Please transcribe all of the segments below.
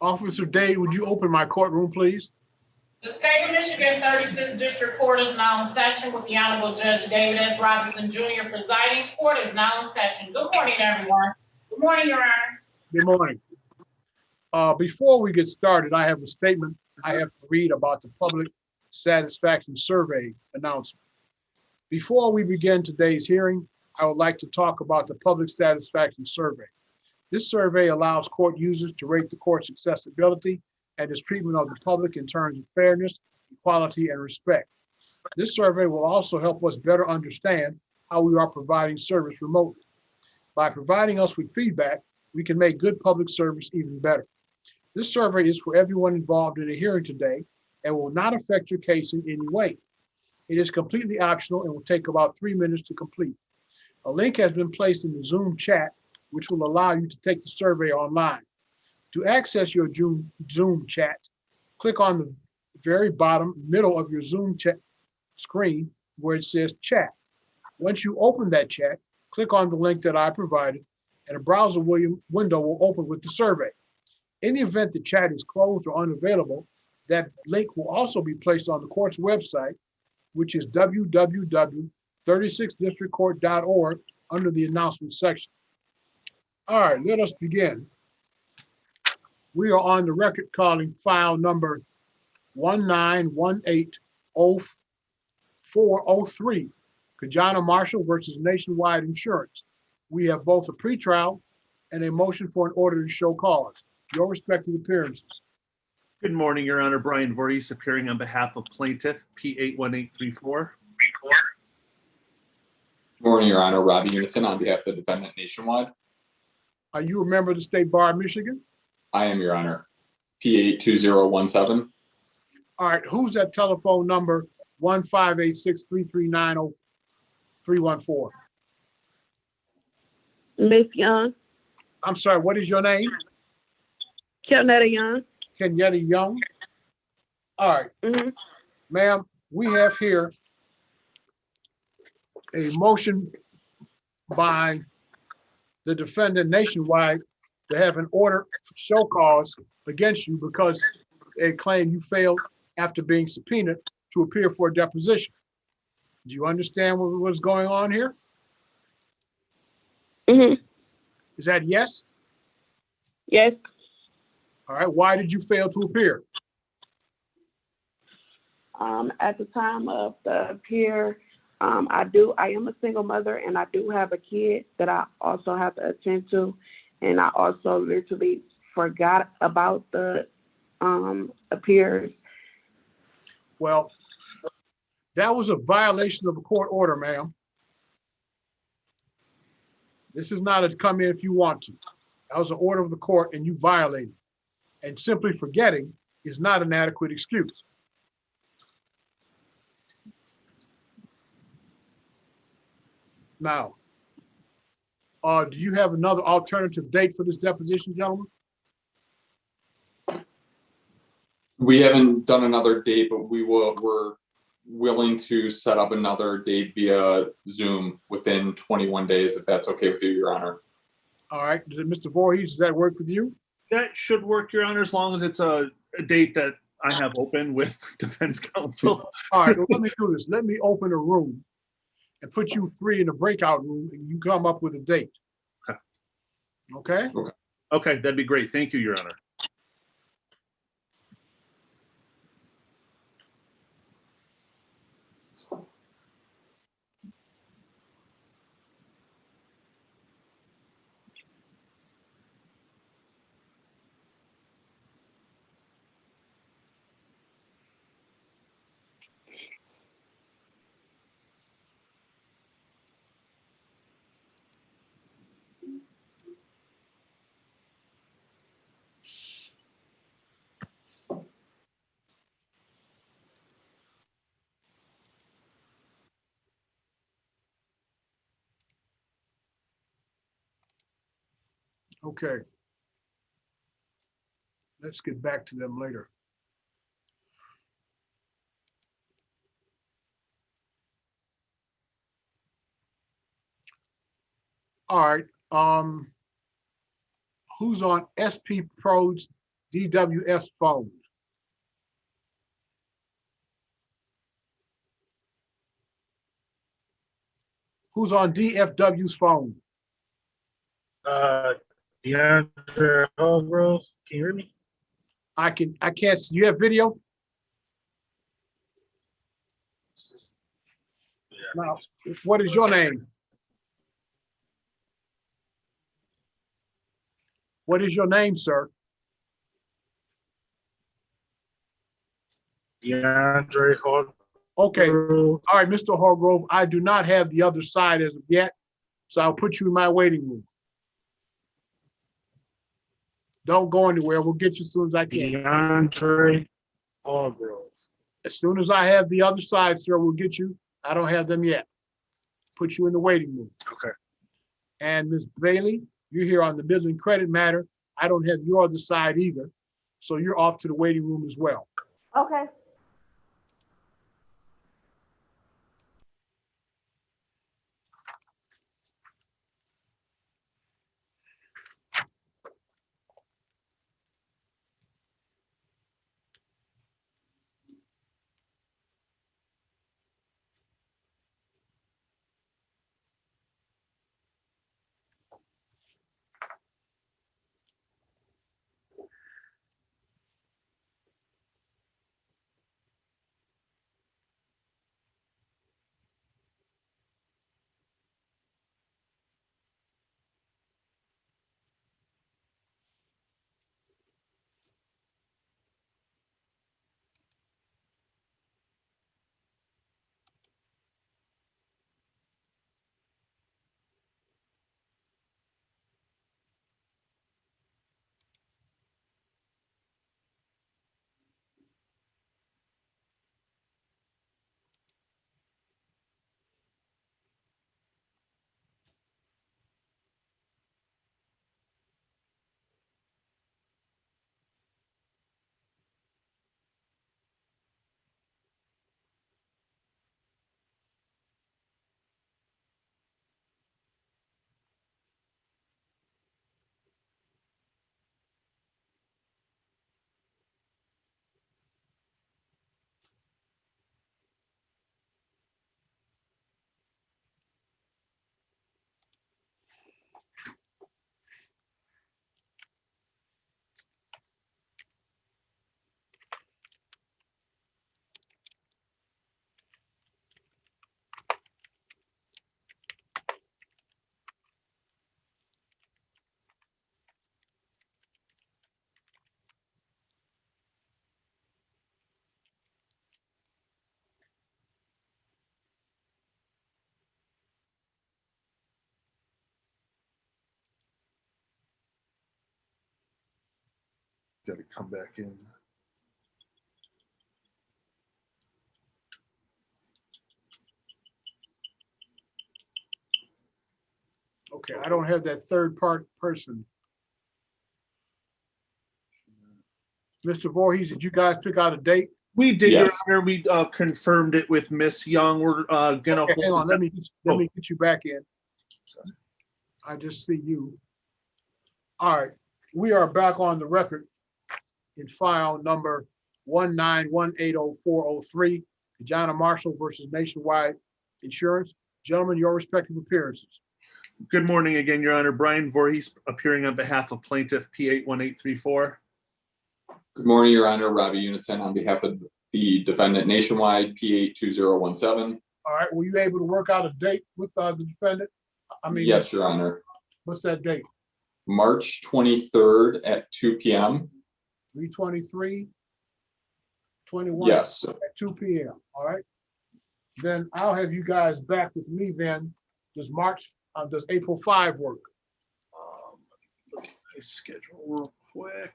Officer Dade, would you open my courtroom, please? The State of Michigan 36th District Court is now in session with the Honorable Judge David S. Robinson Jr. presiding. Court is now in session. Good morning, everyone. Good morning, Your Honor. Good morning. Before we get started, I have a statement I have to read about the Public Satisfaction Survey announcement. Before we begin today's hearing, I would like to talk about the Public Satisfaction Survey. This survey allows court users to rate the court's accessibility and its treatment of the public in terms of fairness, equality, and respect. This survey will also help us better understand how we are providing service remotely. By providing us with feedback, we can make good public service even better. This survey is for everyone involved in the hearing today and will not affect your case in any way. It is completely optional and will take about 3 minutes to complete. A link has been placed in the Zoom chat, which will allow you to take the survey online. To access your Zoom chat, click on the very bottom middle of your Zoom chat screen where it says chat. Once you open that chat, click on the link that I provided and a browser window will open with the survey. In the event the chat is closed or unavailable, that link will also be placed on the court's website, which is www.36districtcourt.org under the announcements section. All right, let us begin. We are on the record calling file number 191800403, Kajana Marshall versus Nationwide Insurance. We have both a pretrial and a motion for an order to show cause. Your respective appearances. Good morning, Your Honor. Brian Voorhees appearing on behalf of plaintiff P81834. Good morning, Your Honor. Robbie Unison on behalf of the defendant Nationwide. Are you a member of the State Bar of Michigan? I am, Your Honor. P82017. All right, who's at telephone number 1-586-339-0314? Miss Young. I'm sorry, what is your name? Kenyatta Young. Kenyatta Young. All right. Ma'am, we have here a motion by the defendant Nationwide to have an order for show cause against you because they claim you failed after being subpoenaed to appear for a deposition. Do you understand what's going on here? Is that yes? Yes. All right, why did you fail to appear? At the time of the appear, I am a single mother and I do have a kid that I also have to attend to. And I also literally forgot about the appears. Well, that was a violation of a court order, ma'am. This is not a come in if you want to. That was an order of the court and you violated it. And simply forgetting is not an adequate excuse. Now, do you have another alternative date for this deposition, gentlemen? We haven't done another date, but we're willing to set up another date via Zoom within 21 days, if that's okay with you, Your Honor. All right, Mr. Voorhees, does that work with you? That should work, Your Honor, as long as it's a date that I have open with defense counsel. All right, well, let me do this. Let me open a room and put you three in a breakout room and you come up with a date. Okay? Okay, that'd be great. Thank you, Your Honor. Okay. Let's get back to them later. All right. Who's on SP Pros DWS phone? Who's on DFW's phone? DeAndre Hallgrove, can you hear me? I can't see. You have video? Now, what is your name? What is your name, sir? DeAndre Hallgrove. Okay, all right, Mr. Hargrove, I do not have the other side as of yet, so I'll put you in my waiting room. Don't go anywhere. We'll get you as soon as I can. DeAndre Hallgrove. As soon as I have the other side, sir, we'll get you. I don't have them yet. Put you in the waiting room. Okay. And Ms. Bailey, you're here on the Midland Credit Matter. I don't have your other side either, so you're off to the waiting room as well. Okay. Got to come back in. Okay, I don't have that third person. Mr. Voorhees, did you guys pick out a date? We did, Yes. Your Honor. We confirmed it with Miss Young. We're gonna. Okay, hang on, let me get you back in. Sorry. I just see you. All right, we are back on the record in file number 191804003, John Marshall versus Nationwide Insurance. Gentlemen, your respective appearances. Good morning again, Your Honor. Brian Voorhees appearing on behalf of plaintiff P81834. Good morning, Your Honor. Robbie Unison on behalf of the defendant Nationwide P82017. All right, were you able to work out a date with the defendant? I mean, Yes, Your Honor. what's that date? March 23rd at 2 p.m. 3/23, 21 Yes. at 2 p.m. All right. Then I'll have you guys back with me then. Does April 5 work? Look at my schedule real quick.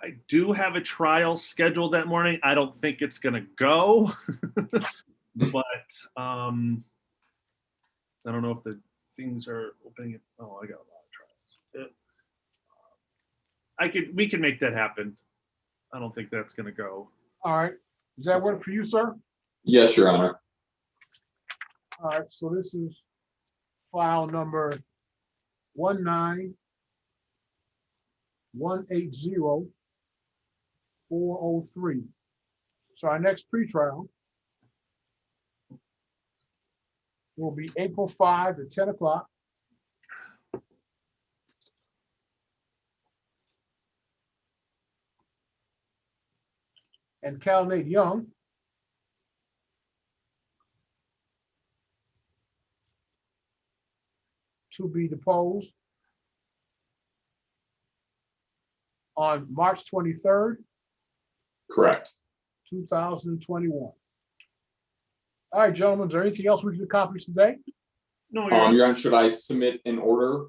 I do have a trial scheduled that morning. I don't think it's gonna go, but I don't know if the things are opening. Oh, I got a lot of trials. We can make that happen. I don't think that's gonna go. All right. Does that work for you, sir? Yes, Your Honor. All right, so this is file number 19180-403. So our next pretrial will be April 5 at 10 o'clock. And Cal Nate Young to be deposed on March 23rd, Correct. 2021. All right, gentlemen, is there anything else we can accomplish today? No, Your Honor. Your Honor, should I submit an order?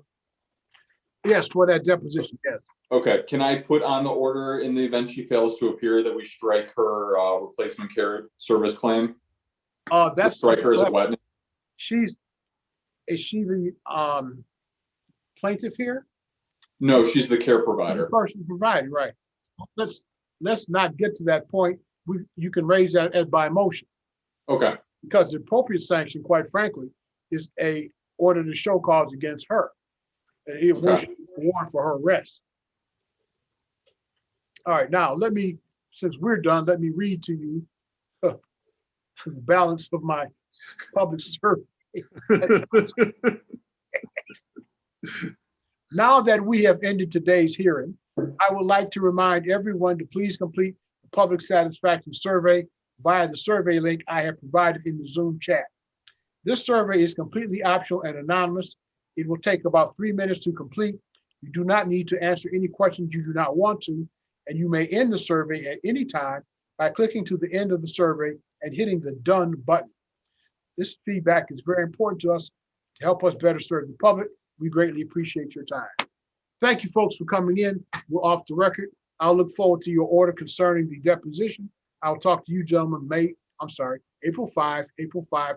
Yes, for that deposition, yes. Okay, can I put on the order in the event she fails to appear that we strike her replacement care service claim? That's Strike her as a witness? is she the plaintiff here? No, she's the care The provider. person providing, right. Let's not get to that point. You can raise that as by motion, Okay, because the appropriate sanction, quite frankly, is a order to show cause against her. And it Okay. warrant for her arrest. All right, now since we're done, let me read to you the balance of my public service. Now that we have ended today's hearing, I would like to remind everyone to please complete the public satisfaction survey via the survey link I have provided in the Zoom chat. This survey is completely optional and anonymous. It will take about 3 minutes to complete. You do not need to answer any questions you do not want to, and you may end the survey at any time by clicking to the end of the survey and hitting the done button. This feedback is very important to us to help us better serve the public. We greatly appreciate your time. Thank you, folks, for coming in. We're off the record. I'll look forward to your order concerning the deposition. I'll talk to you, gentlemen, April 5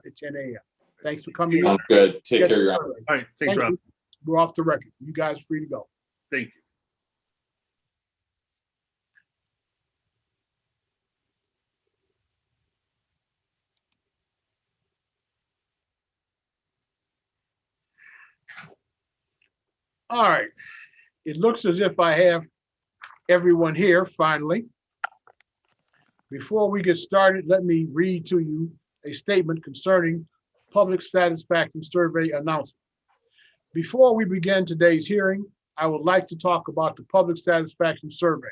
at 10 a.m. Thanks for coming in. sounds good. Take care, Your Honor. All right, thanks, Thank Rob. you. We're off the record. You guys are free to go. Thank you. All right. It looks as if I have everyone here finally. Before we get started, let me read to you a statement concerning public satisfaction survey announcement. Before we begin today's hearing, I would like to talk about the public satisfaction survey.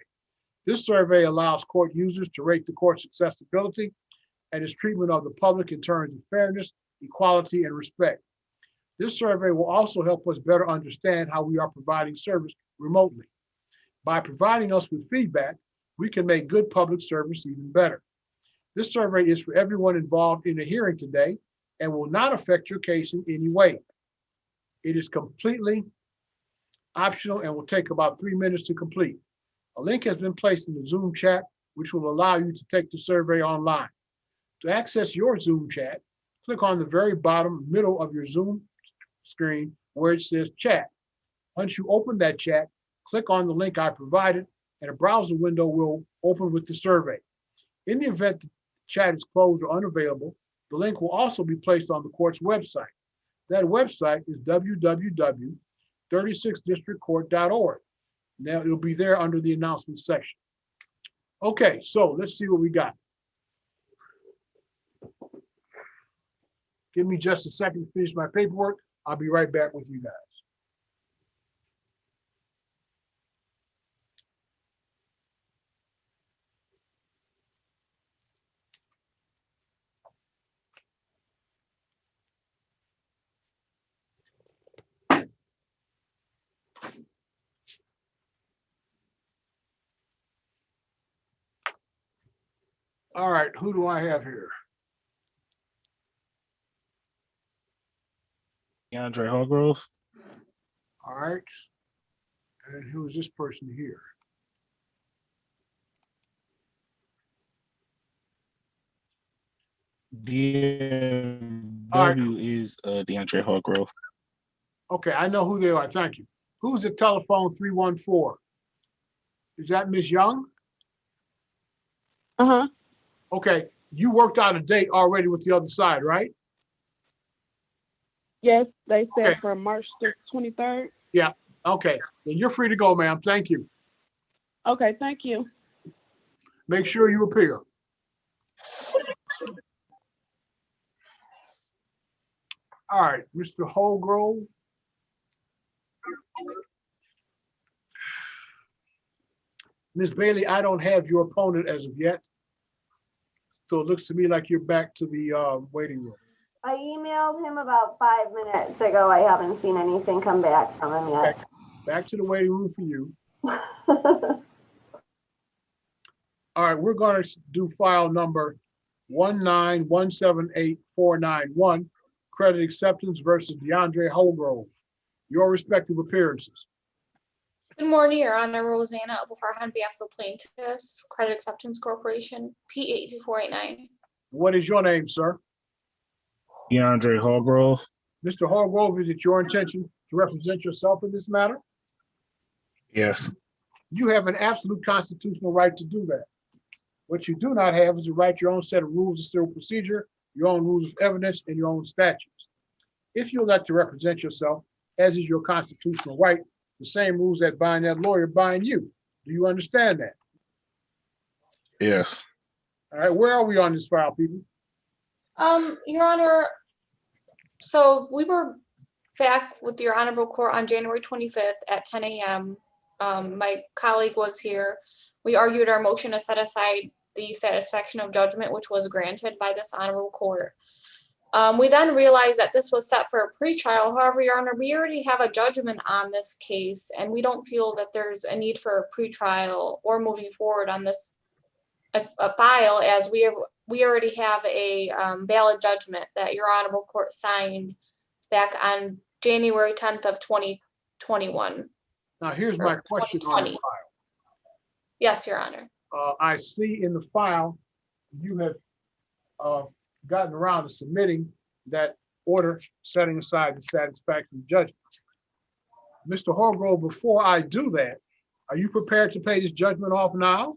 This survey allows court users to rate the court's accessibility and its treatment of the public in terms of fairness, equality, and respect. This survey will also help us better understand how we are providing service remotely. By providing us with feedback, we can make good public service even better. This survey is for everyone involved in the hearing today and will not affect your case in any way. It is completely optional and will take about 3 minutes to complete. A link has been placed in the Zoom chat, which will allow you to take the survey online. To access your Zoom chat, click on the very bottom middle of your Zoom screen where it says chat. Once you open that chat, click on the link I provided and a browser window will open with the survey. In the event the chat is closed or unavailable, the link will also be placed on the court's website. That website is www.36districtcourt.org. Now it'll be there under the announcement section. Okay, so let's see what we got. Give me just a second to finish my paperwork. I'll be right back with you guys. All right, who do I have here? DeAndre Hargrove. All right. And who is this person here? DW is DeAndre Hargrove. Okay, I know who they are. Thank you. Who's at telephone 314? Is that Miss Young? Uh-huh. Okay, you worked out a date already with the other side, right? Yes, they said Okay. for March the 23rd. Okay, then you're free to go, ma'am. Thank you. Okay, thank you. Make sure you appear. All right, Mr. Holgrove. Ms. Bailey, I don't have your opponent as of yet. So it looks to me like you're back to the waiting room. I emailed him about 5 minutes ago. I haven't seen anything come back from him yet. Back to the waiting room for you. All right, we're going to do file number 19178-491, credit acceptance versus DeAndre Holgrove. Your respective appearances. Good morning, Your Honor. Rosanna Abelfar on behalf of the plaintiff, Credit Acceptance Corporation, P82489. What is your name, sir? DeAndre Hallgrove. Mr. Holgrove, is it your intention to represent yourself in this matter? Yes. You have an absolute constitutional right to do that. What you do not have is to write your own set of rules of civil procedure, your own rules of evidence, and your own statutes. If you elect to represent yourself, as is your constitutional right, the same rules that bind that lawyer bind you. Do you understand that? Yes. All right, where are we on this file, people? Your Honor, so we were back with your honorable court on January 25th at 10 a.m. My colleague was here. We argued our motion to set aside the satisfaction of judgment, which was granted by this honorable court. We then realized that this was set for a pretrial. However, Your Honor, we already have a judgment on this case, and we don't feel that there's a need for a pretrial or moving forward on this a file, as we already have a valid judgment that your honorable court signed back on January 10th of 2021. Now, here's my question on the 2020. file. Yes, Your Honor. I see in the file, you have gotten around to submitting that order setting aside the satisfaction judgment. Mr. Holgrove, before I do that, are you prepared to pay this judgment off now?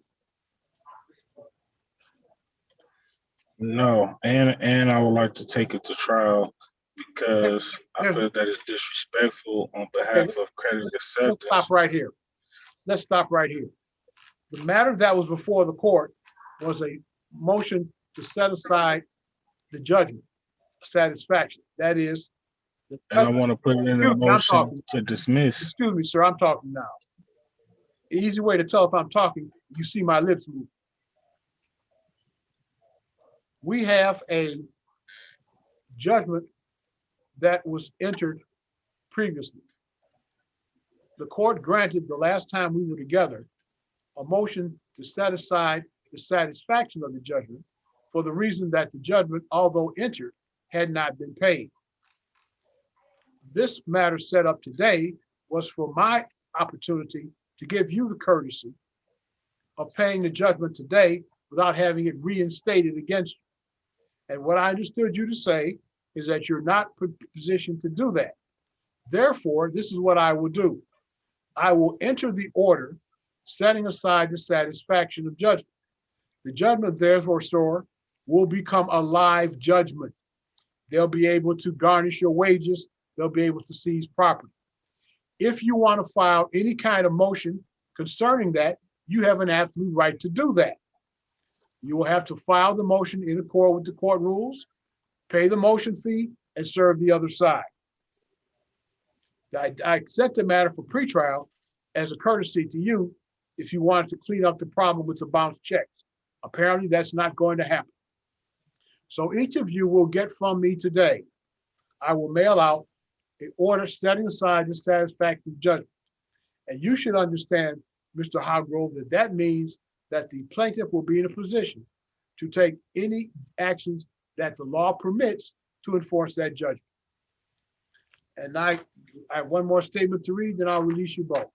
No, and I would like to take it to trial because I feel that it's disrespectful on behalf of credit Let's acceptance. stop right here. Let's stop right here. The matter that was before the court was a motion to set aside the judgment, satisfaction. That is. And I want to put it in a Excuse me, I'm motion talking. to dismiss. Excuse me, sir, I'm talking now. Easy way to tell if I'm talking, you see my lips move. We have a judgment that was entered previously. The court granted the last time we were together a motion to set aside the satisfaction of the judgment for the reason that the judgment, although entered, had not been paid. This matter set up today was for my opportunity to give you the courtesy of paying the judgment today without having it reinstated against you. And what I understood you to say is that you're not positioned to do that. Therefore, this is what I will do. I will enter the order setting aside the satisfaction of judgment. The judgment, therefore, sir, will become a live judgment. They'll be able to garnish your wages. They'll be able to seize property. If you want to file any kind of motion concerning that, you have an absolute right to do that. You will have to file the motion in accord with the court rules, pay the motion fee, and serve the other side. I set the matter for pretrial as a courtesy to you if you wanted to clean up the problem with the bounced checks. Apparently, that's not going to happen. So each of you will get from me today, I will mail out an order setting aside the satisfactory judgment. And you should understand, Mr. Holgrove, that that means that the plaintiff will be in a position to take any actions that the law permits to enforce that judgment. And I have one more statement to read, then I'll release you both.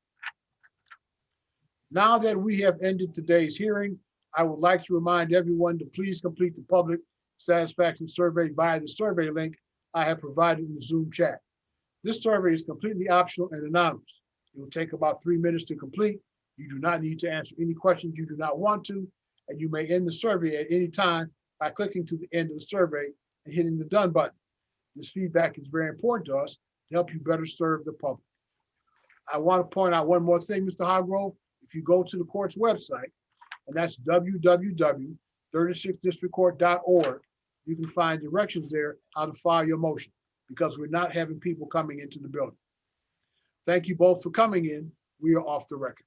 Now that we have ended today's hearing, I would like to remind everyone to please complete the public satisfaction survey via the survey link I have provided in the Zoom chat. This survey is completely optional and anonymous. It will take about 3 minutes to complete. You do not need to answer any questions you do not want to, and you may end the survey at any time by clicking to the end of the survey and hitting the done button. This feedback is very important to us to help you better serve the public. I want to point out one more thing, Mr. Hargrove. If you go to the court's website, and that's www.36districtcourt.org, you can find directions there how to file your motion, because we're not having people coming into the building. Thank you both for coming in. We are off the record.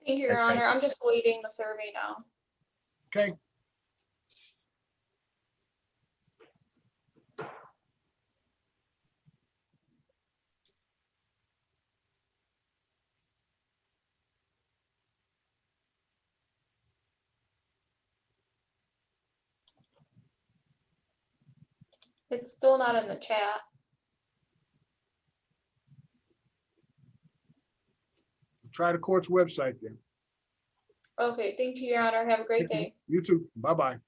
Thank you, Your Okay. Honor. I'm just waiting the survey now. Okay? It's still not in the chat. Try the court's website then. Okay, thank you, Your Honor. Have a great day. You too. Bye-bye.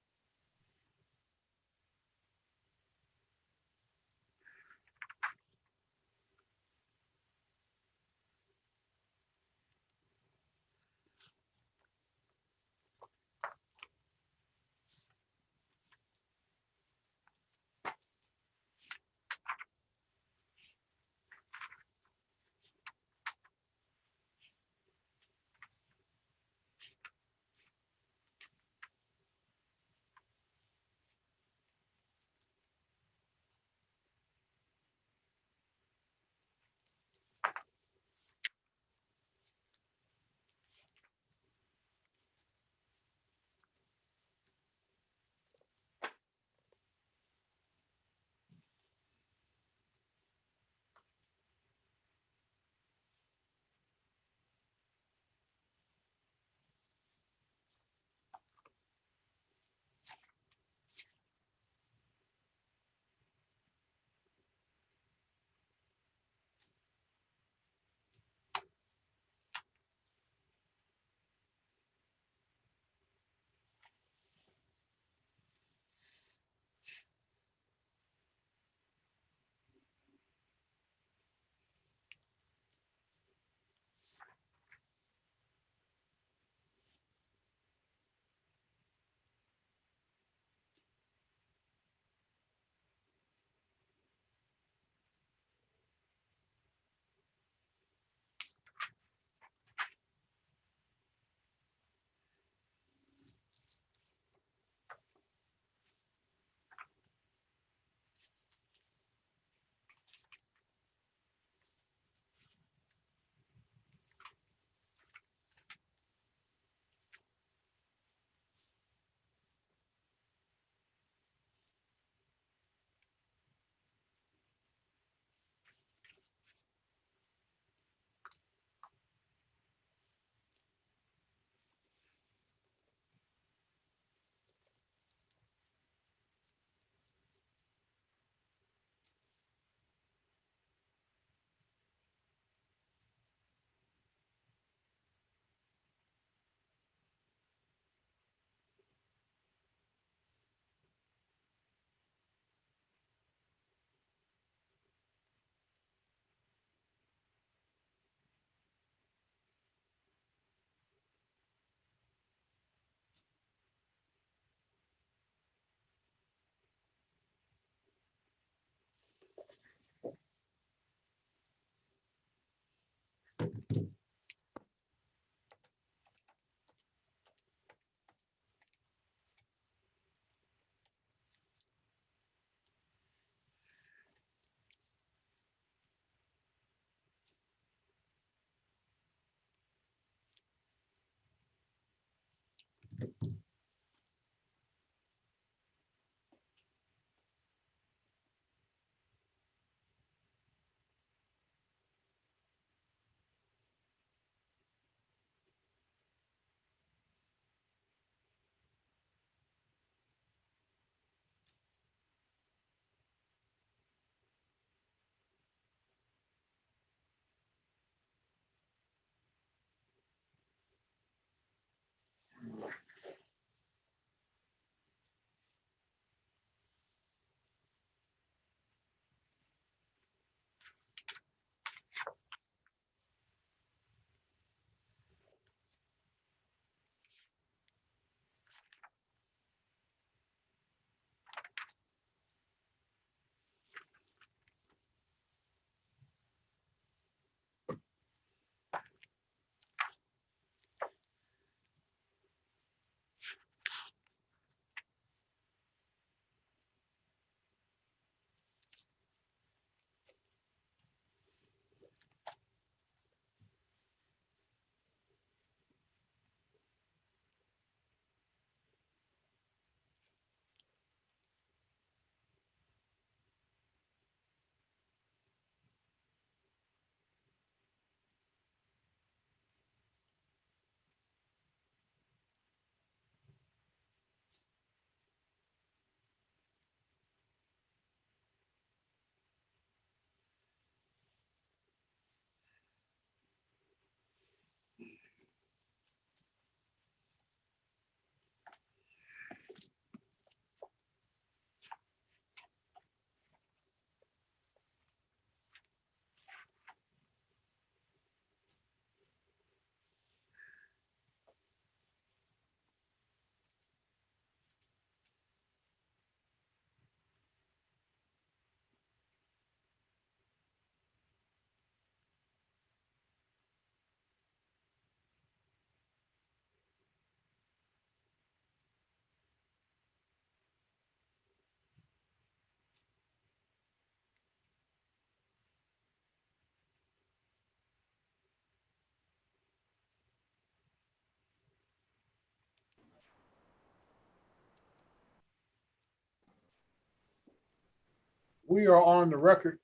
We are on the record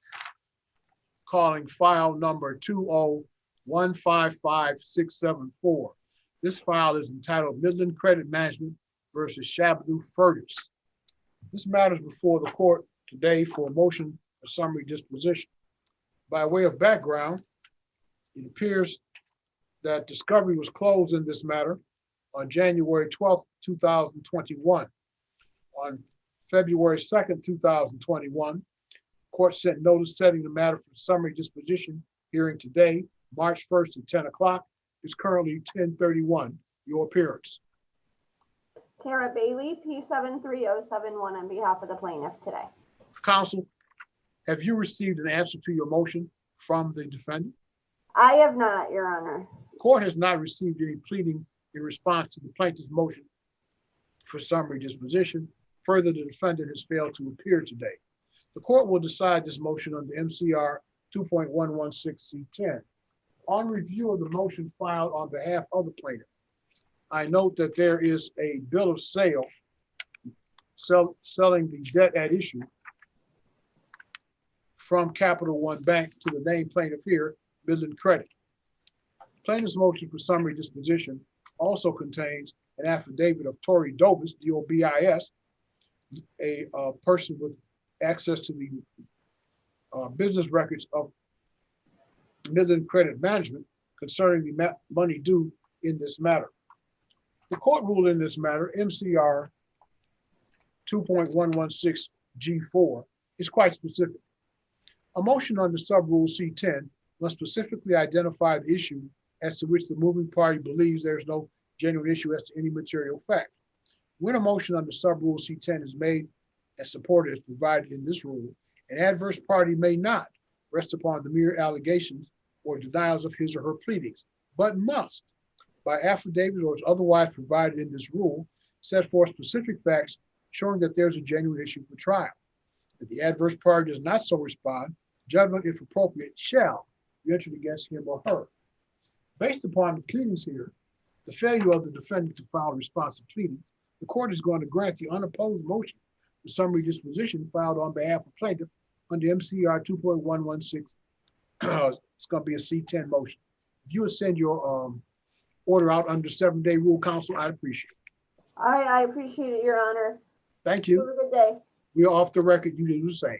calling file number 20155-674. This file is entitled Midland Credit Management versus Shabadoo Furtis. This matter is before the court today for a motion for summary disposition. By way of background, it appears that discovery was closed in this matter on January 12th, 2021. On February 2nd, 2021, court sent notice setting the matter for summary disposition hearing today, March 1st at 10 o'clock. It's currently 10:31. Your appearance. Tara Bailey, P73071 on behalf of the plaintiff today. Counsel, have you received an answer to your motion from the defendant? I have not, Your Honor. Court has not received any pleading in response to the plaintiff's motion for summary disposition. Further, the defendant has failed to appear today. The court will decide this motion under MCR 2.116C10. On review of the motion filed on behalf of the plaintiff, I note that there is a bill of sale selling the debt at issue from Capital One Bank to the named plaintiff here, Midland Credit. Plaintiff's motion for summary disposition also contains an affidavit of Tori Dobis, D-O-B-I-S, a person with access to the business records of Midland Credit Management concerning the money due in this matter. The court ruled in this matter, MCR 2.116G4 is quite specific. A motion under sub-rule C10 must specifically identify the issue as to which the moving party believes there is no genuine issue as to any material fact. When a motion under sub-rule C10 is made and supported as provided in this rule, an adverse party may not rest upon the mere allegations or denials of his or her pleadings, but must, by affidavit or as otherwise provided in this rule, set forth specific facts showing that there's a genuine issue for trial. If the adverse party does not so respond, judgment, if appropriate, shall be entered against him or her. Based upon the pleadings here, the failure of the defendant to file a responsive pleading, the court is going to grant the unopposed motion for summary disposition filed on behalf of plaintiff under MCR 2.116. It's going to be a C10 motion. If you would send your order out under 7-day rule, counsel, I'd appreciate it. I appreciate it, Your Honor. Thank Have you. a good day. We are off the record. You do the same.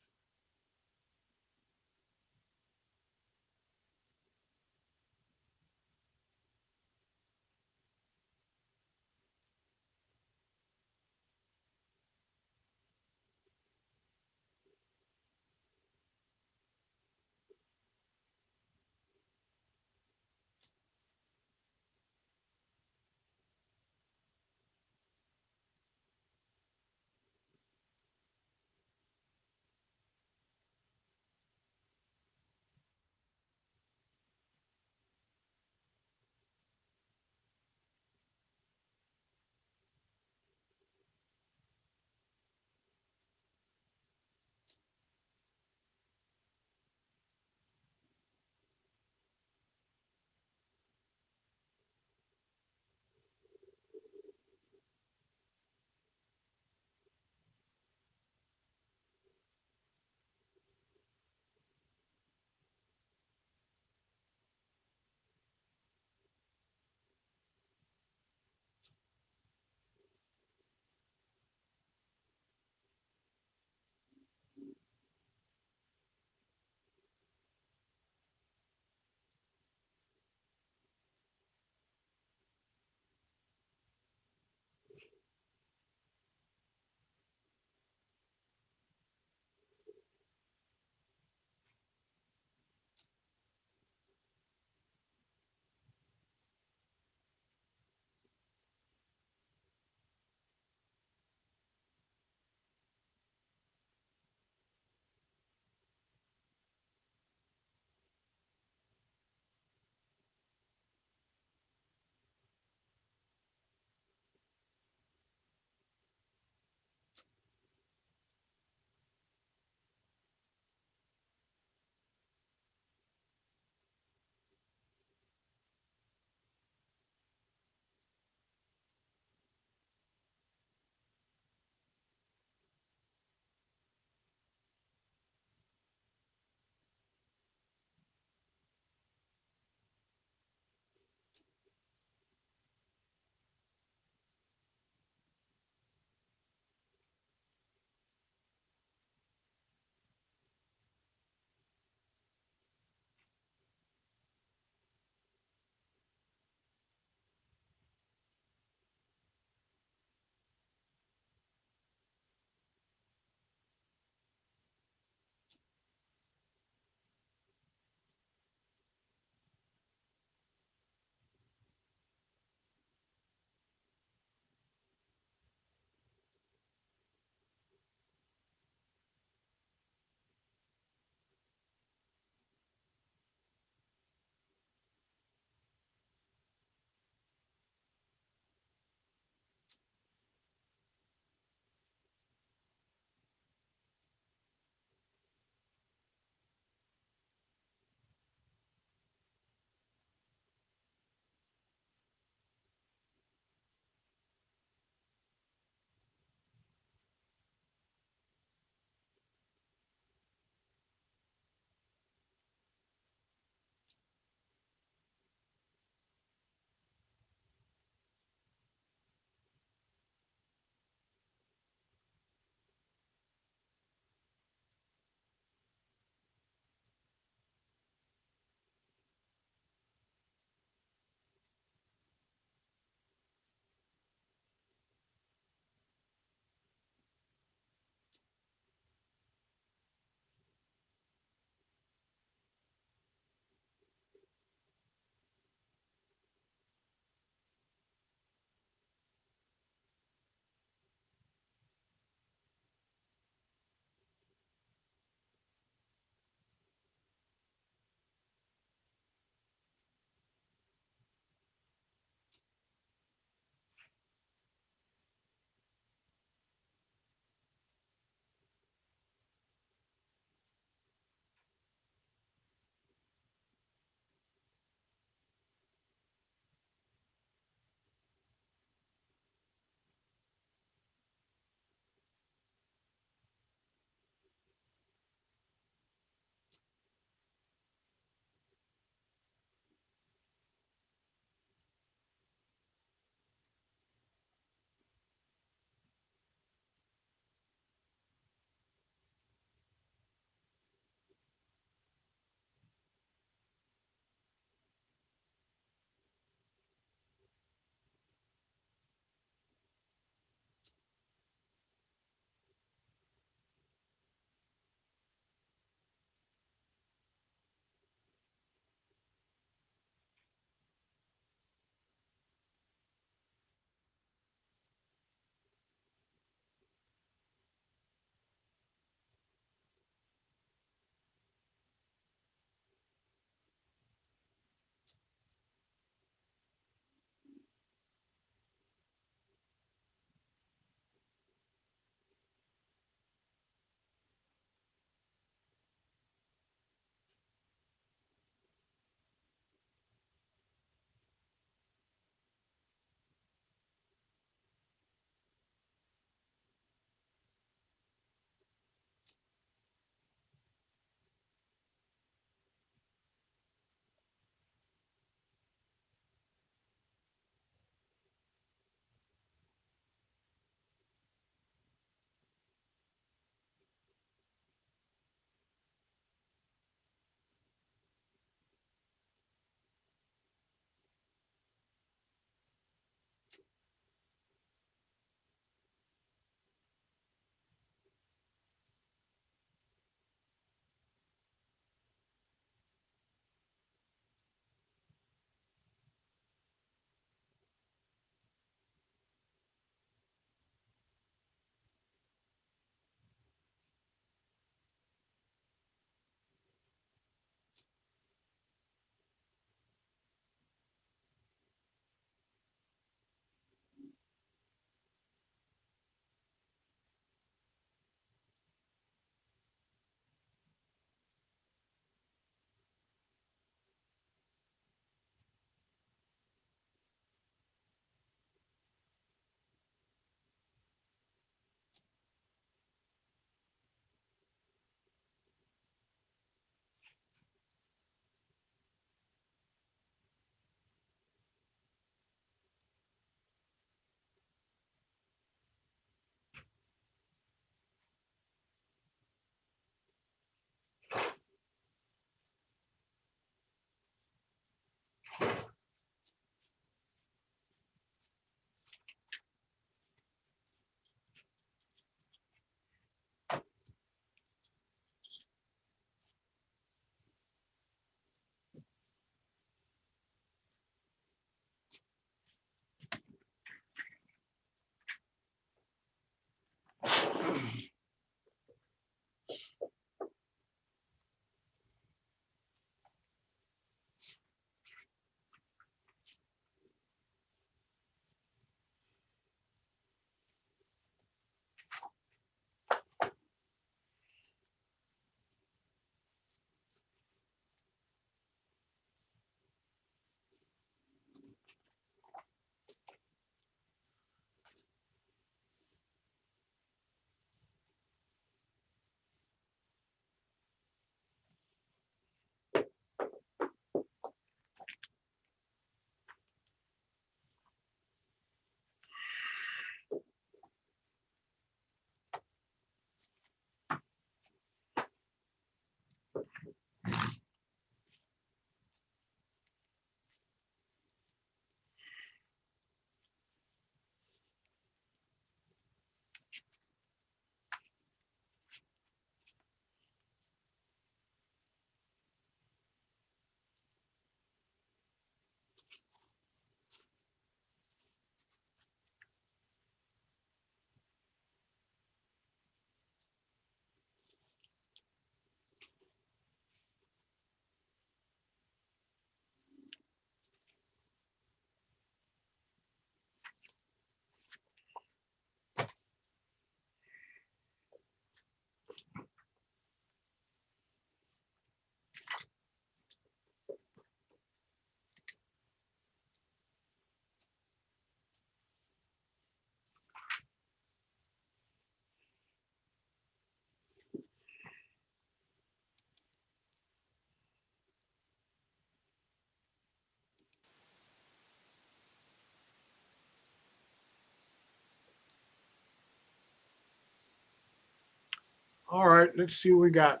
All right, let's see what we got.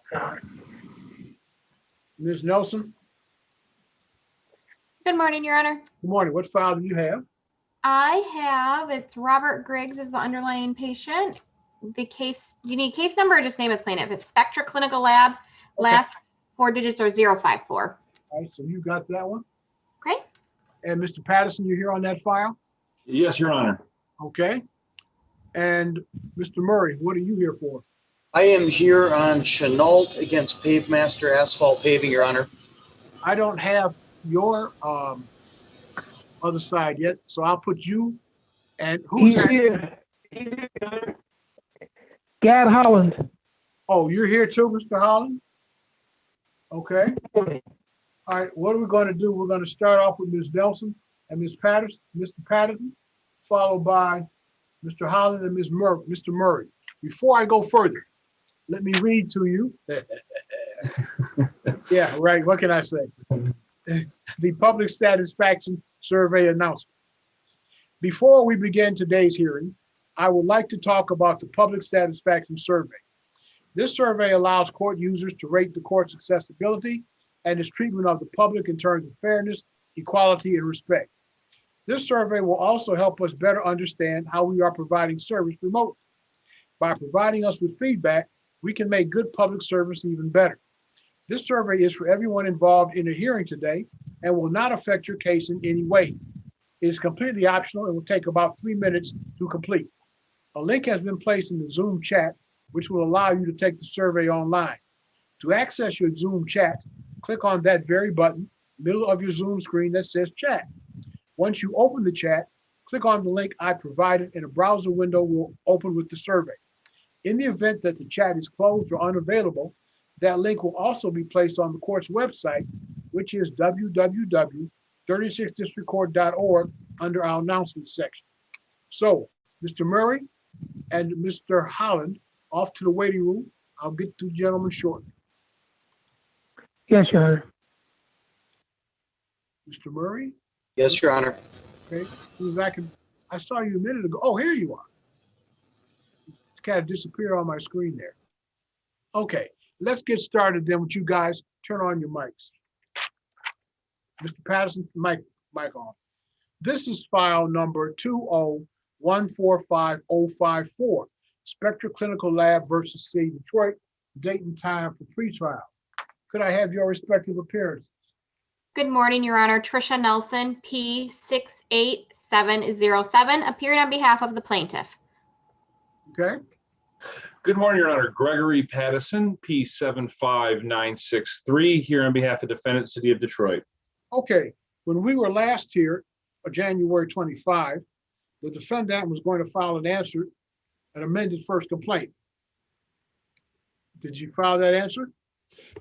Ms. Nelson, Good morning, Your Honor. good morning. What file do you have? It's Robert Griggs is the underlying patient. The case, you need case number or just name of plaintiff? It's Spectra Clinical Lab. Okay. Last four digits are 054. All right, so you got that one. Okay. And Mr. Patterson, you're here on that file? Yes, Your Honor. Okay. And Mr. Murray, what are you here for? I am here on Chenault against Pavemaster Asphalt Paving, Your Honor. I don't have your other side yet, so I'll put you and who's that? here. Gad Holland. Oh, you're here too, Mr. Holland? Okay. All right, what are we going to do? We're going to start off with Ms. Nelson and Ms. Patterson, Mr. Patterson, followed by Mr. Holland and Mr. Murray. Before I go further, let me read to you. Yeah, right. What can I say? The Public Satisfaction Survey announcement. Before we begin today's hearing, I would like to talk about the Public Satisfaction Survey. This survey allows court users to rate the court's accessibility and its treatment of the public in terms of fairness, equality, and respect. This survey will also help us better understand how we are providing service remotely. By providing us with feedback, we can make good public service even better. This survey is for everyone involved in a hearing today and will not affect your case in any way. It is completely optional and will take about 3 minutes to complete. A link has been placed in the Zoom chat, which will allow you to take the survey online. To access your Zoom chat, click on that very button, middle of your Zoom screen that says chat. Once you open the chat, click on the link I provided and a browser window will open with the survey. In the event that the chat is closed or unavailable, that link will also be placed on the court's website, which is www.36districtcourt.org under our announcements section. So, Mr. Murray and Mr. Holland, off to the waiting room. I'll get to you gentlemen shortly. Yes, Your Honor. Mr. Murray? Yes, Your Honor. Okay, I saw you a minute ago. Oh, here you are. You kind of disappeared on my screen there. Okay, let's get started then with you guys. Turn on your mics. Mr. Patterson, mic on. This is file number 2014554, Spectra Clinical Lab versus City of Detroit, date and time for pretrial. Could I have your respective appearances? Good morning, Your Honor. Tricia Nelson, P68707, appearing on behalf of the plaintiff. Okay. Good morning, Your Honor. Gregory Pattison, P75963, here on behalf of defendant, City of Detroit. Okay. When we were last here, January 25, the defendant was going to file an amended first complaint. Did you file that answer?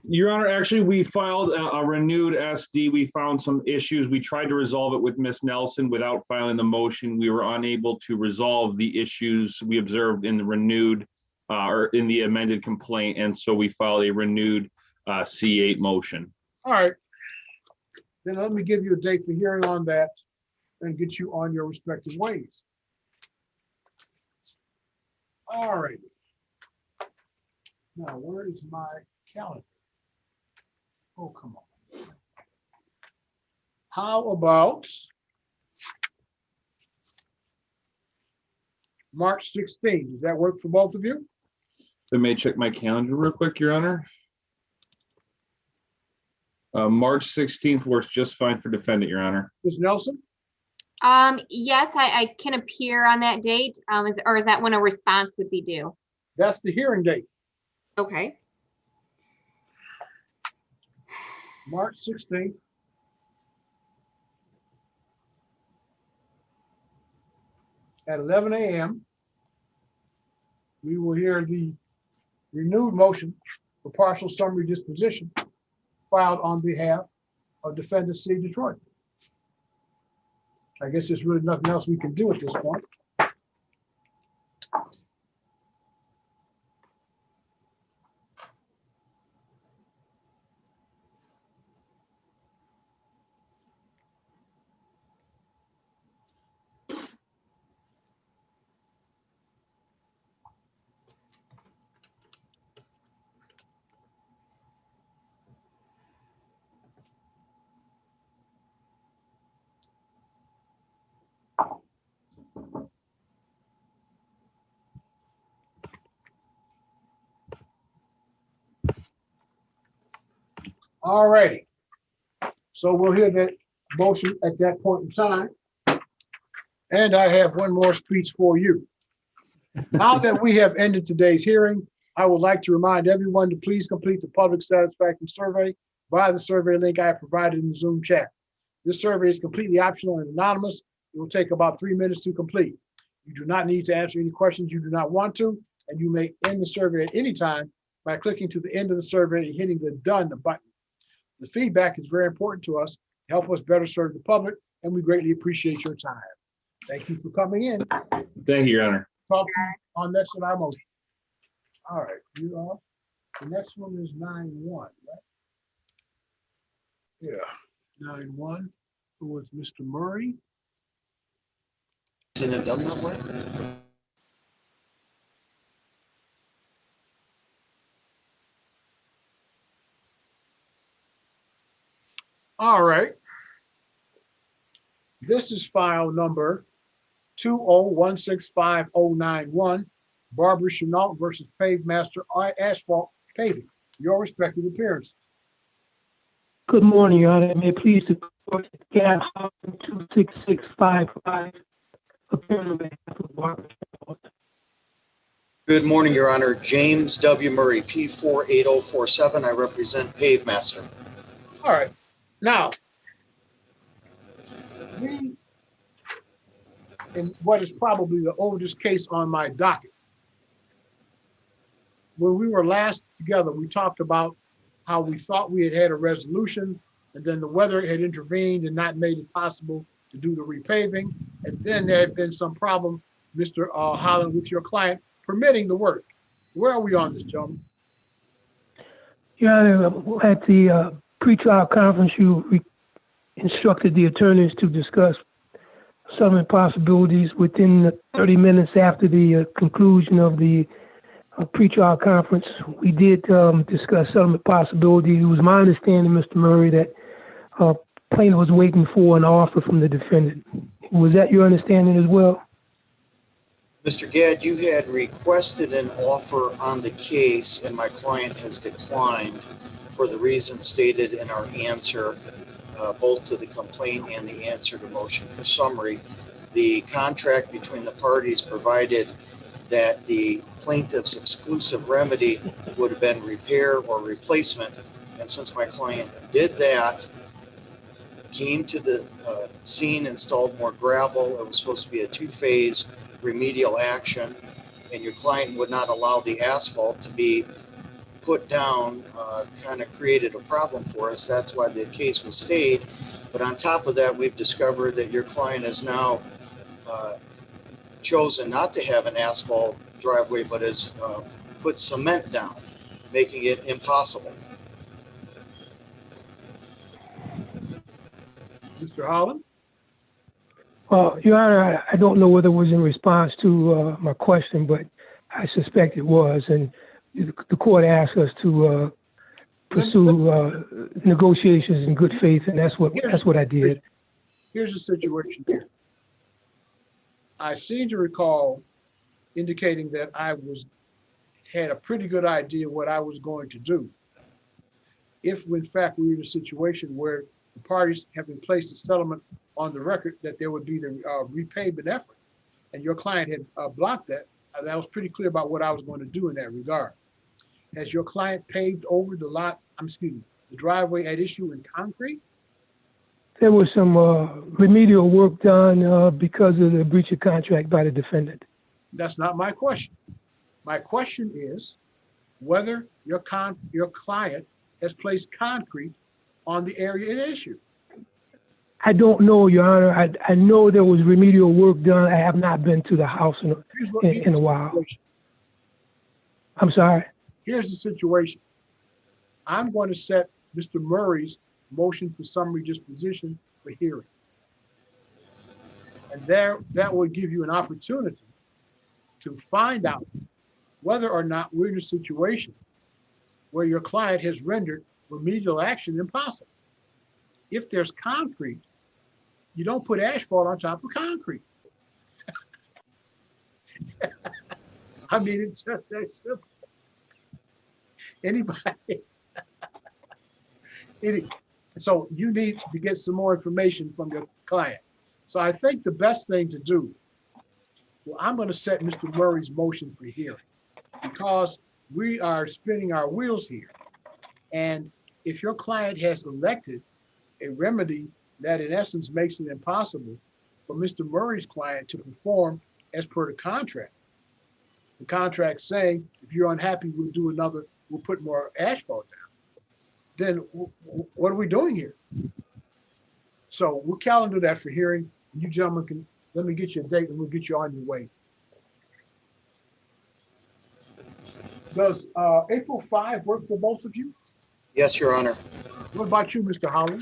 Your Honor, actually, we filed a renewed SD. We found some issues. We tried to resolve it with Ms. Nelson without filing the motion. We were unable to resolve the issues we observed in the renewed or in the amended complaint. And so we filed a renewed C8 motion. All right. Then let me give you a date for hearing on that and get you on your respective ways. All right. Now, where is my calendar? Oh, come on. How about March 16th? Does that work for both of you? I may check my calendar real quick, Your Honor. March 16th works just fine for defendant, Your Honor. Ms. Nelson? Yes, I can appear on that date, or is that when a response would be due? That's the hearing date. Okay. March 16th. At 11 a.m., we will hear the renewed motion for partial summary disposition filed on behalf of defendant City of Detroit. I guess there's really nothing else we can do at this point. All righty. So we'll hear that motion at that point in time. And I have one more speech for you. Now that we have ended today's hearing, I would like to remind everyone to please complete the public satisfaction survey via the survey link I have provided in the Zoom chat. This survey is completely optional and anonymous. It will take about 3 minutes to complete. You do not need to answer any questions you do not want to, and you may end the survey at any time by clicking to the end of the survey and hitting the done button. The feedback is very important to us, help us better serve the public, and we greatly appreciate your time. Thank you for coming in. Thank you, Your Honor. Talk to you on next on our motion. All right, you are, the next one is 9-1, right? Yeah, 9-1, who was Mr. Murray? Isn't it done that way? All right. This is file number 2016591, Barbara Chenault versus Pavemaster Asphalt Paving. Your respective appearances. Good morning, Your Honor. May it please the court, Gad Holland, 26655, appearing on behalf of Barbara Chenault. Good morning, Your Honor. James W. Murray, P48047. I represent Pavemaster. All right. Now, we, in what is probably the oldest case on my docket, when we were last together, we talked about how we thought we had had a resolution, and then the weather had intervened and not made it possible to do the repaving. And then there had been some problem, Mr. Holland, with your client permitting the work. Where are we on this, gentlemen? Your Honor, at the pretrial conference, you instructed the attorneys to discuss settlement possibilities within 30 minutes after the conclusion of the pretrial conference. We did discuss settlement possibilities. It was my understanding, Mr. Murray, that plaintiff was waiting for an offer from the defendant. Was that your understanding as well? Mr. Gadd, you had requested an offer on the case, and my client has declined for the reasons stated in our answer, both to the complaint and the answer to motion for summary. The contract between the parties provided that the plaintiff's exclusive remedy would have been repair or replacement. And since my client did that, came to the scene, installed more gravel, it was supposed to be a two-phase remedial action, and your client would not allow the asphalt to be put down, kind of created a problem for us. That's why the case was stayed. But on top of that, we've discovered that your client has now chosen not to have an asphalt driveway, but has put cement down, making it impossible. Mr. Holland? Your Honor, I don't know whether it was in response to my question, but I suspect it was. And the court asked us to pursue negotiations in good faith, and that's what I did. Here's the situation here. I seem to recall indicating that I had a pretty good idea what I was going to do. If in fact we were in a situation where the parties have placed a settlement on the record that there would be the repayment effort, and your client had blocked that, that was pretty clear about what I was going to do in that regard. Has your client paved over the the driveway at issue in concrete? There was some remedial work done because of the breach of contract by the defendant. That's not my question. My question is whether your client has placed concrete on the area at issue. I don't know, Your Honor. I know there was remedial work done. I have not been to the house in a while. I'm sorry? Here's the situation. I'm going to set Mr. Murray's motion for summary disposition for hearing. And that will give you an opportunity to find out whether or not we're in a situation where your client has rendered remedial action impossible. If there's concrete, you don't put asphalt on top of concrete. I mean, it's just that simple. So you need to get some more information from your client. So I think the best thing to do, well, I'm going to set Mr. Murray's motion for hearing because we are spinning our wheels here. And if your client has elected a remedy that in essence makes it impossible for Mr. Murray's client to perform as per the contract saying, if you're unhappy, we'll put more asphalt down. Then what are we doing here? So we'll calendar that for hearing. You gentlemen can, let me get you a date and we'll get you on your way. Does April 5 work for both of you? Yes, Your Honor. What about you, Mr. Holland?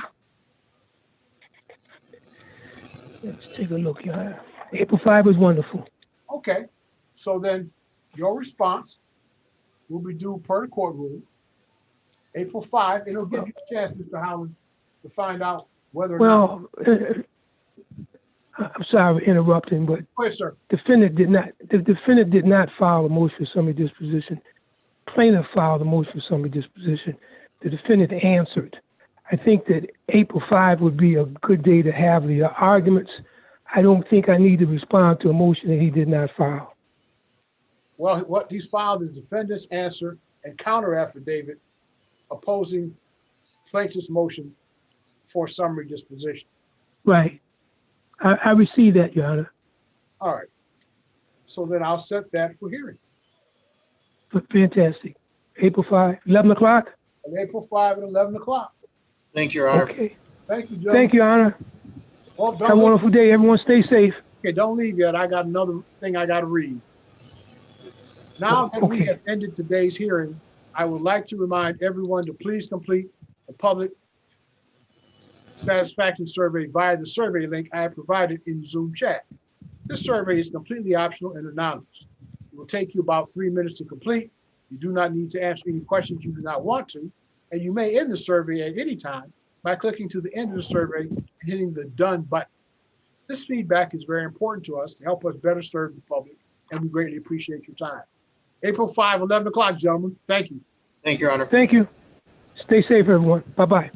Let's take a look, Your Honor. April 5 is wonderful. Okay, so then your response will be due per the court rule, April 5, and it'll give you a chance, Mr. Holland, to find out whether or not. Well, I'm sorry for interrupting, but Yes, sir. the defendant did not file a motion for summary disposition. Plaintiff filed a motion for summary disposition. The defendant answered. I think that April 5 would be a good day to have the arguments. I don't think I need to respond to a motion that he did not file. Well, what he's filed is defendant's answer and counter affidavit opposing plaintiff's motion for summary disposition. Right. I received that, Your Honor. All right. So then I'll set that for hearing. Fantastic. April 5, 11 o'clock? On April 5 at 11 o'clock. Thank you, Your Honor. Okay. Thank you, gentlemen. Thank you, Your Honor. Well, Have a wonderful day. Everyone stay safe. Okay, don't leave yet. I got another thing I got to read. Now that we have ended today's hearing, I would like to remind everyone to please complete the public satisfaction survey via the survey link I have provided in Zoom chat. This survey is completely optional and anonymous. It will take you about 3 minutes to complete. You do not need to answer any questions you do not want to, and you may end the survey at any time by clicking to the end of the survey and hitting the done button. This feedback is very important to us to help us better serve the public, and we greatly appreciate your time. April 5, 11 o'clock, gentlemen. Thank you. Thank you, Your Honor. Thank you. Stay safe, everyone. Bye-bye.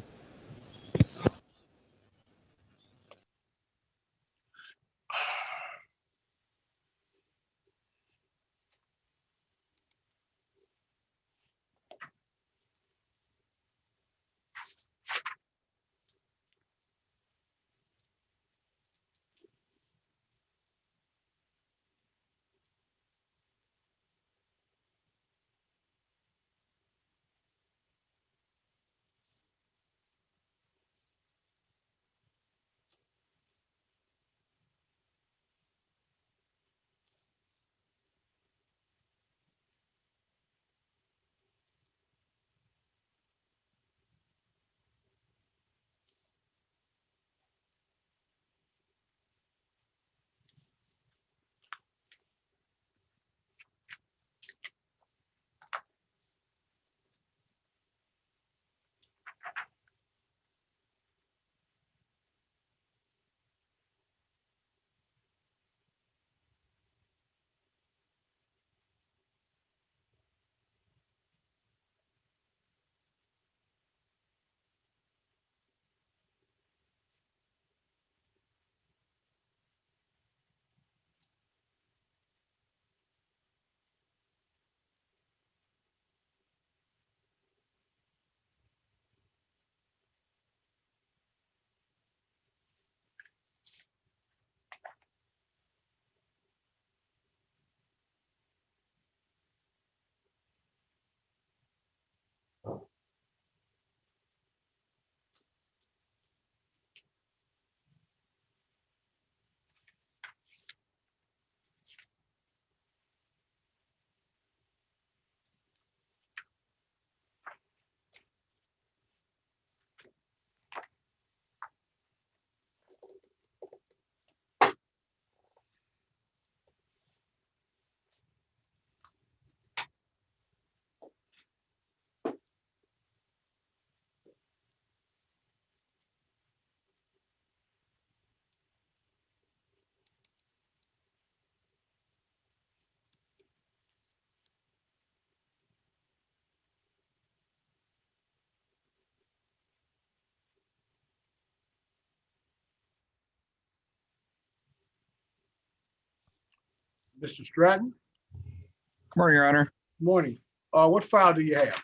Mr. Stratton, Good morning, Your Honor. morning. What file do you have?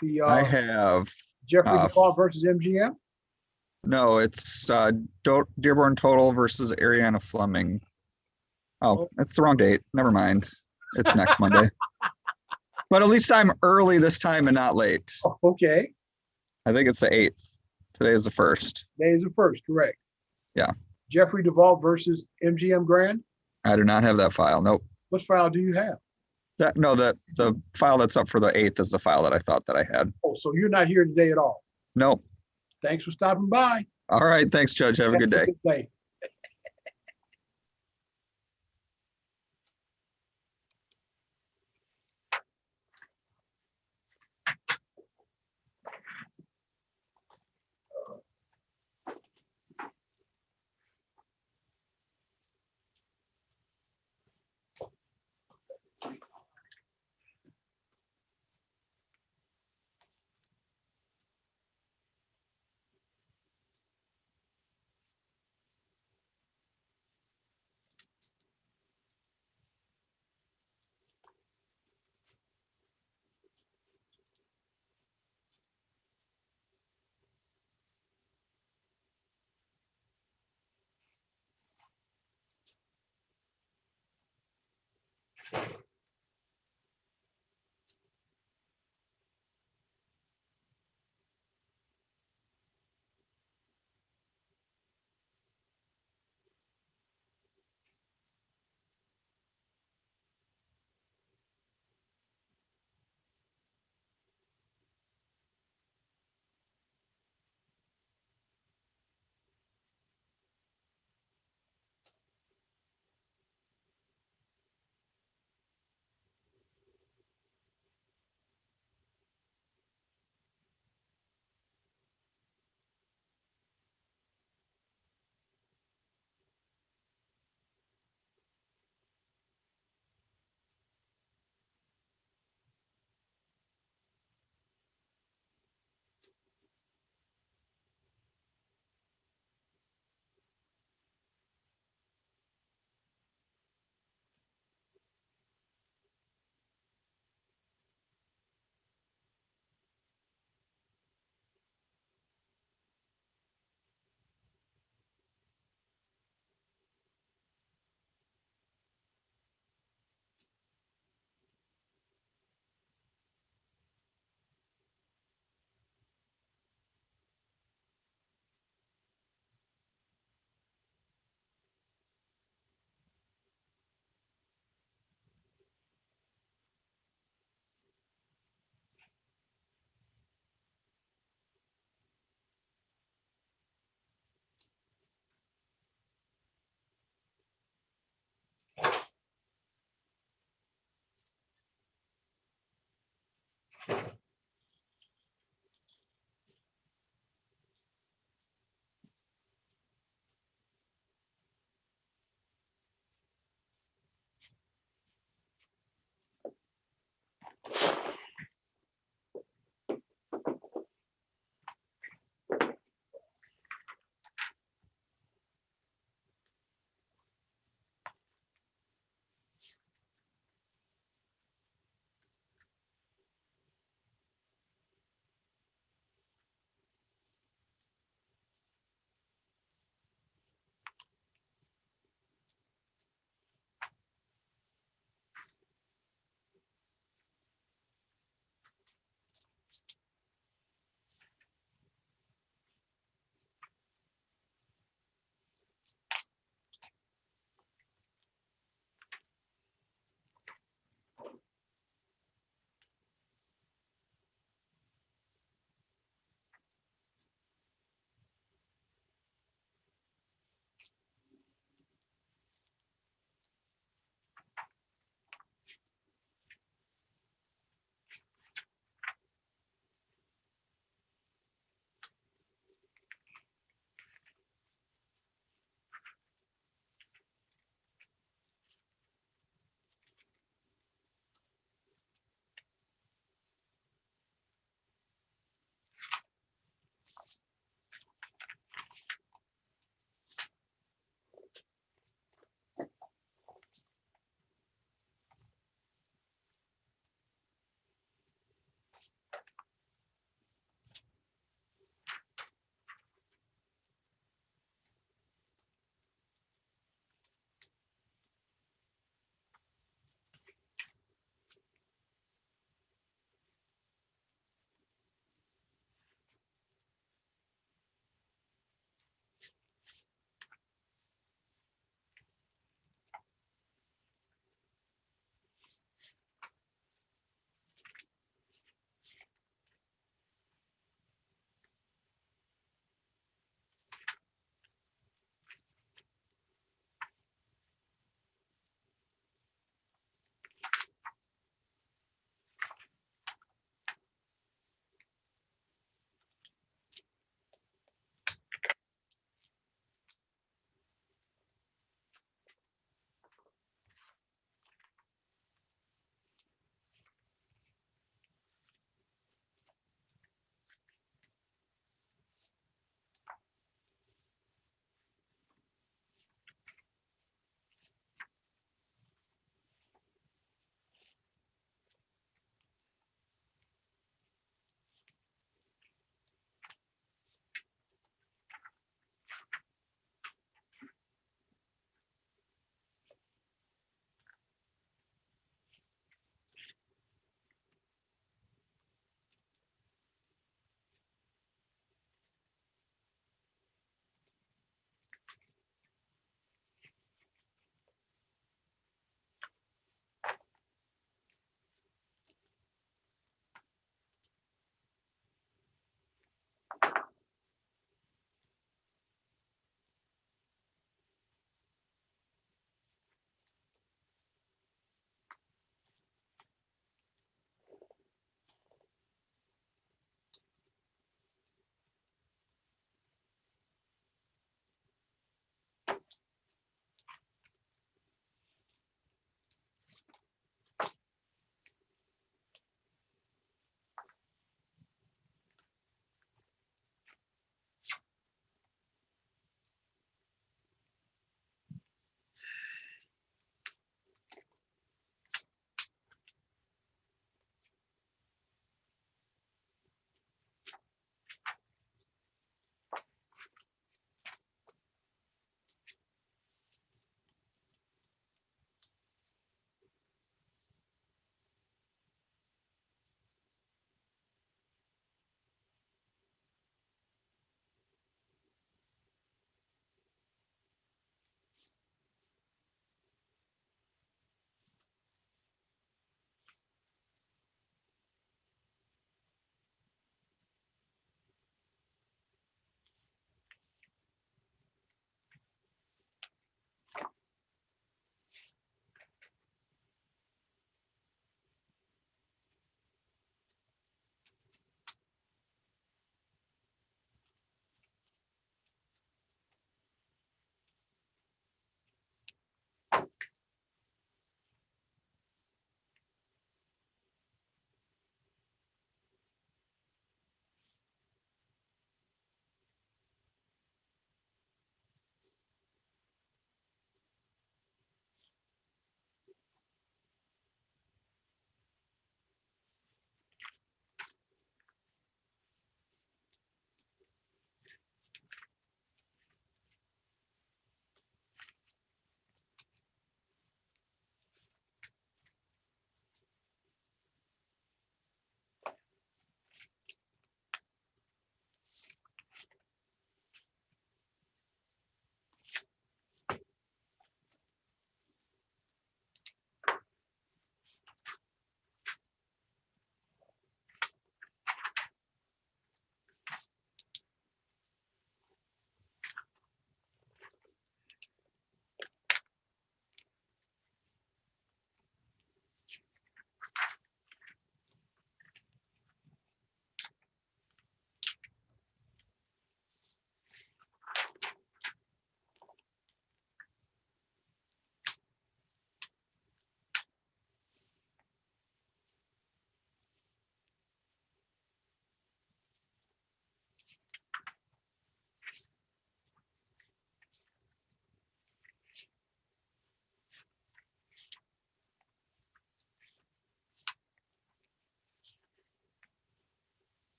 The I have, Jeffrey uh, DePaul versus MGM? no, it's Dearborn Total versus Ariana Fleming. Oh, that's the wrong date. Never mind. It's next Monday. But at least I'm early this time and not late. Oh, okay, I think it's the 8th. Today is the 1st. today is the first, correct. Yeah. Jeffrey DeVault versus MGM Grand? I do not have that file. Nope. What file do you have? No, the file that's up for the 8th is the file that I thought that I had. Oh, so you're not here today at all? Nope. Thanks for stopping by. All right. Thanks, Judge. Have a good day. Good day.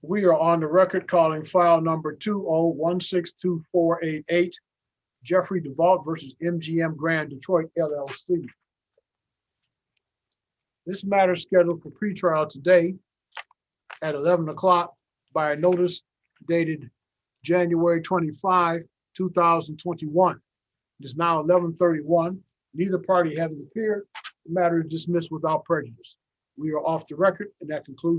We are on the record calling file number 201624888, Jeffrey DeVault versus MGM Grand Detroit LLC. This matter is scheduled for pretrial today at 11 o'clock by a notice dated January 25, 2021. It is now 11:31. Neither party having appeared, the matter is dismissed without prejudice. We are off the record, and that concludes